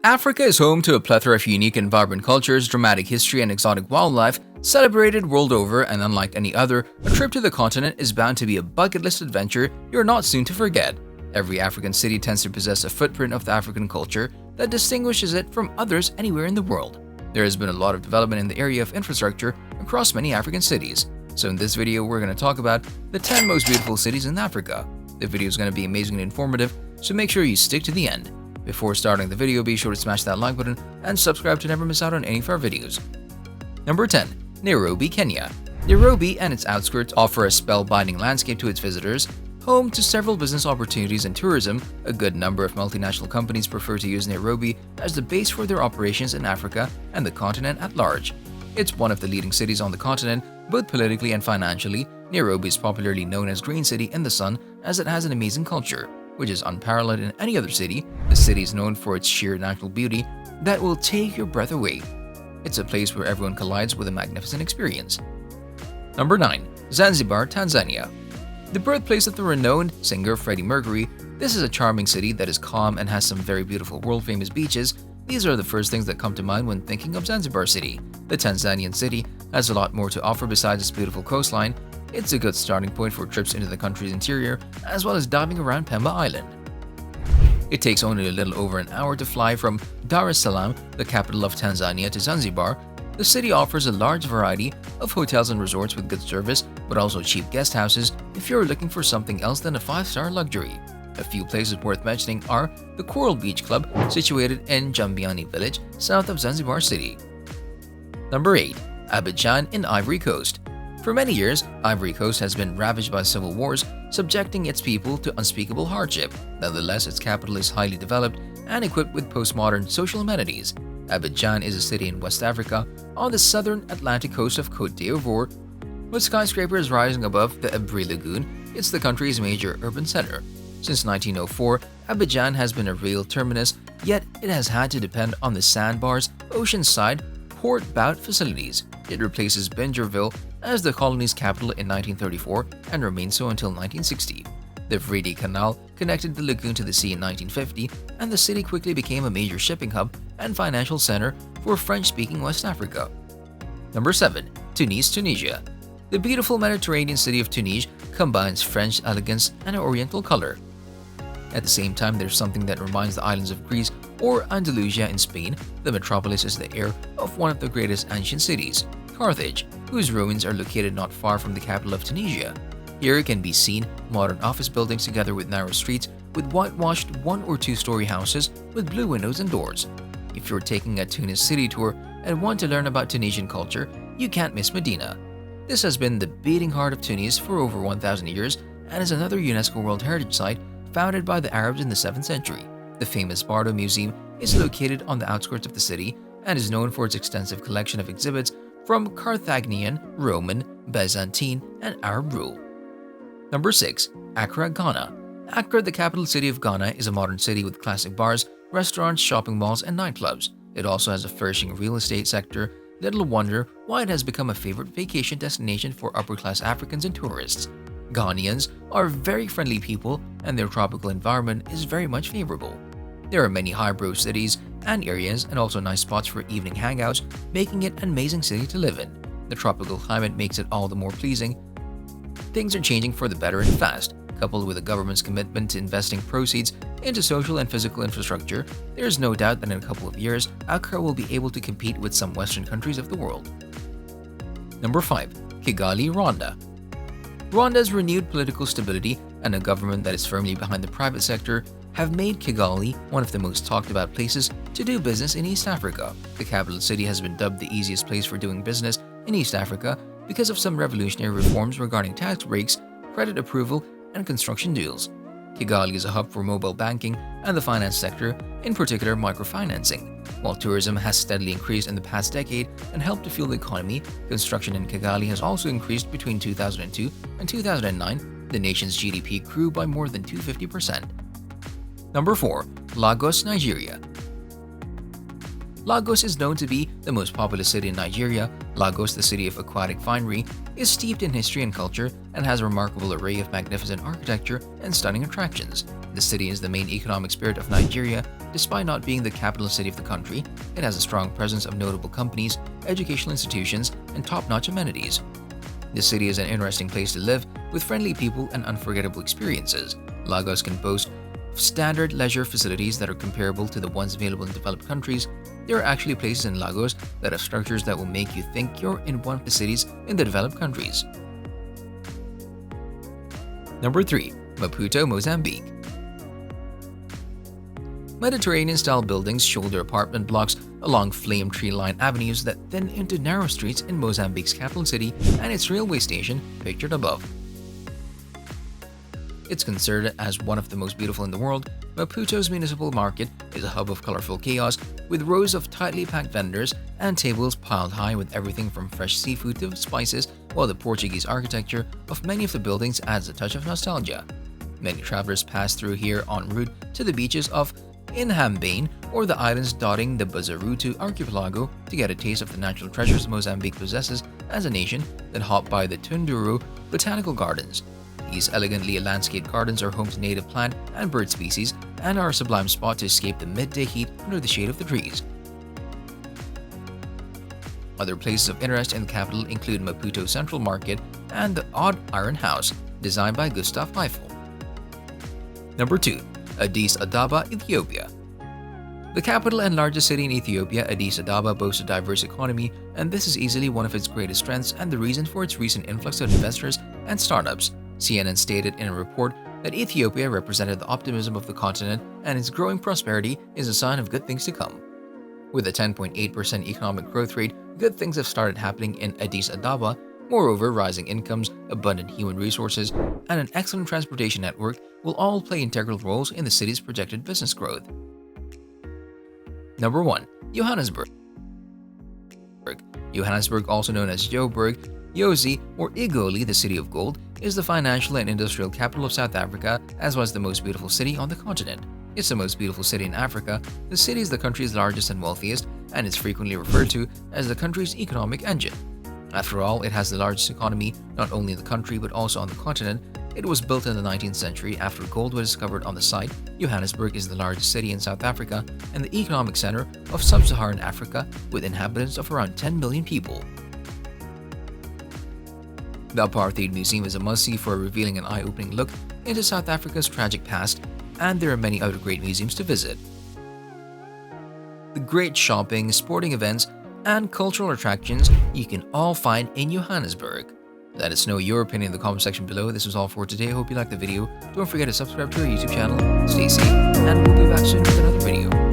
Africa is home to a plethora of unique and vibrant cultures, dramatic history, and exotic wildlife, celebrated world over, and unlike any other, a trip to the continent is bound to be a bucket list adventure you're not soon to forget. Every African city tends to possess a footprint of the African culture that distinguishes it from others anywhere in the world. There has been a lot of development in the area of infrastructure across many African cities. So in this video, we're going to talk about the 10 most beautiful cities in Africa. The video is going to be amazingly informative, so make sure you stick to the end. Before starting the video, be sure to smash that like button and subscribe to never miss out on any of our videos. Number 10. Nairobi, Kenya. Nairobi and its outskirts offer a spellbinding landscape to its visitors. Home to several business opportunities and tourism, a good number of multinational companies prefer to use Nairobi as the base for their operations in Africa and the continent at large. It's one of the leading cities on the continent, both politically and financially. Nairobi is popularly known as Green City in the Sun as it has an amazing culture, which is unparalleled in any other city. The city is known for its sheer natural beauty that will take your breath away. It's a place where everyone collides with a magnificent experience. Number 9. Zanzibar, Tanzania. The birthplace of the renowned singer Freddie Mercury, this is a charming city that is calm and has some very beautiful world-famous beaches. These are the first things that come to mind when thinking of Zanzibar City. The Tanzanian city has a lot more to offer besides its beautiful coastline. It's a good starting point for trips into the country's interior, as well as diving around Pemba Island. It takes only a little over an hour to fly from Dar es Salaam, the capital of Tanzania, to Zanzibar. The city offers a large variety of hotels and resorts with good service, but also cheap guest houses if you're looking for something else than a 5-star luxury. A few places worth mentioning are the Coral Beach Club, situated in Jambiani village, south of Zanzibar City. Number 8. Abidjan in Ivory Coast. For many years, Ivory Coast has been ravaged by civil wars, subjecting its people to unspeakable hardship. Nonetheless, its capital is highly developed and equipped with postmodern social amenities. Abidjan is a city in West Africa on the southern Atlantic coast of Côte d'Ivoire. With skyscrapers rising above the Abri Lagoon, it's the country's major urban center. Since 1904, Abidjan has been a rail terminus, yet it has had to depend on the sandbars, oceanside, port-bound facilities. It replaces Bingerville as the colony's capital in 1934 and remained so until 1960. The Vrede Canal connected the lagoon to the sea in 1950, and the city quickly became a major shipping hub and financial center for French-speaking West Africa. Number 7. Tunis, Tunisia. The beautiful Mediterranean city of Tunis combines French elegance and Oriental color. At the same time, there's something that reminds the islands of Greece or Andalusia in Spain. The metropolis is the heir of one of the greatest ancient cities, Carthage, whose ruins are located not far from the capital of Tunisia. Here can be seen modern office buildings together with narrow streets with whitewashed 1- or 2-story houses with blue windows and doors. If you're taking a Tunis city tour and want to learn about Tunisian culture, you can't miss Medina. This has been the beating heart of Tunis for over 1,000 years and is another UNESCO World Heritage Site founded by the Arabs in the 7th century. The famous Bardo Museum is located on the outskirts of the city and is known for its extensive collection of exhibits from Carthaginian, Roman, Byzantine, and Arab rule. Number 6. Accra, Ghana. Accra, the capital city of Ghana, is a modern city with classic bars, restaurants, shopping malls, and nightclubs. It also has a flourishing real estate sector. Little wonder why it has become a favorite vacation destination for upper-class Africans and tourists. Ghanaians are very friendly people, and their tropical environment is very much favorable. There are many highbrow cities and areas and also nice spots for evening hangouts, making it an amazing city to live in. The tropical climate makes it all the more pleasing. Things are changing for the better and fast. Coupled with the government's commitment to investing proceeds into social and physical infrastructure, there is no doubt that in a couple of years, Accra will be able to compete with some Western countries of the world. Number 5. Kigali, Rwanda. Rwanda's renewed political stability and a government that is firmly behind the private sector have made Kigali one of the most talked about places to do business in East Africa. The capital city has been dubbed the easiest place for doing business in East Africa because of some revolutionary reforms regarding tax breaks, credit approval, and construction deals. Kigali is a hub for mobile banking and the finance sector, in particular microfinancing. While tourism has steadily increased in the past decade and helped to fuel the economy, construction in Kigali has also increased between 2002 and 2009. The nation's GDP grew by more than 250%. Number 4. Lagos, Nigeria. Lagos is known to be the most populous city in Nigeria. Lagos, the city of aquatic finery, is steeped in history and culture and has a remarkable array of magnificent architecture and stunning attractions. The city is the main economic spirit of Nigeria Despite not being the capital city of the country, it has a strong presence of notable companies, educational institutions, and top-notch amenities. The city is an interesting place to live, with friendly people and unforgettable experiences. Lagos can boast of standard leisure facilities that are comparable to the ones available in developed countries. There are actually places in Lagos that have structures that will make you think you're in one of the cities in the developed countries. Number 3. Maputo, Mozambique. Mediterranean-style buildings shoulder apartment blocks along flame tree-lined avenues that thin into narrow streets in Mozambique's capital city and its railway station, pictured above. It's considered as one of the most beautiful in the world. Maputo's municipal market is a hub of colorful chaos, with rows of tightly packed vendors and tables piled high with everything from fresh seafood to spices, while the Portuguese architecture of many of the buildings adds a touch of nostalgia. Many travelers pass through here en route to the beaches of Inhambane or the islands dotting the Bazarutu archipelago to get a taste of the natural treasures Mozambique possesses as a nation, then hop by the Tunduru Botanical Gardens. These elegantly landscaped gardens are home to native plant and bird species and are a sublime spot to escape the midday heat under the shade of the trees. Other places of interest in the capital include Maputo Central Market and the Odd Iron House, designed by Gustav Eiffel. Number 2. Addis Ababa, Ethiopia. The capital and largest city in Ethiopia, Addis Ababa boasts a diverse economy, and this is easily one of its greatest strengths and the reason for its recent influx of investors and startups. CNN stated in a report that Ethiopia represented the optimism of the continent, and its growing prosperity is a sign of good things to come. With a 10.8% economic growth rate, good things have started happening in Addis Ababa. Moreover, rising incomes, abundant human resources, and an excellent transportation network will all play integral roles in the city's projected business growth. Number 1. Johannesburg. Johannesburg, also known as Joburg, Jozi, or Igoli, the City of Gold, is the financial and industrial capital of South Africa, as well as the most beautiful city on the continent. It's the most beautiful city in Africa. The city is the country's largest and wealthiest, and is frequently referred to as the country's economic engine. After all, it has the largest economy not only in the country but also on the continent. It was built in the 19th century after gold was discovered on the site. Johannesburg is the largest city in South Africa and the economic center of sub-Saharan Africa, with inhabitants of around 10 million people. The Apartheid Museum is a must-see for revealing an eye-opening look into South Africa's tragic past, and there are many other great museums to visit. The great shopping, sporting events, and cultural attractions you can all find in Johannesburg. Let us know your opinion in the comment section below. This was all for today. I hope you liked the video. Don't forget to subscribe to our YouTube channel. Stay safe, and we'll be back soon with another video.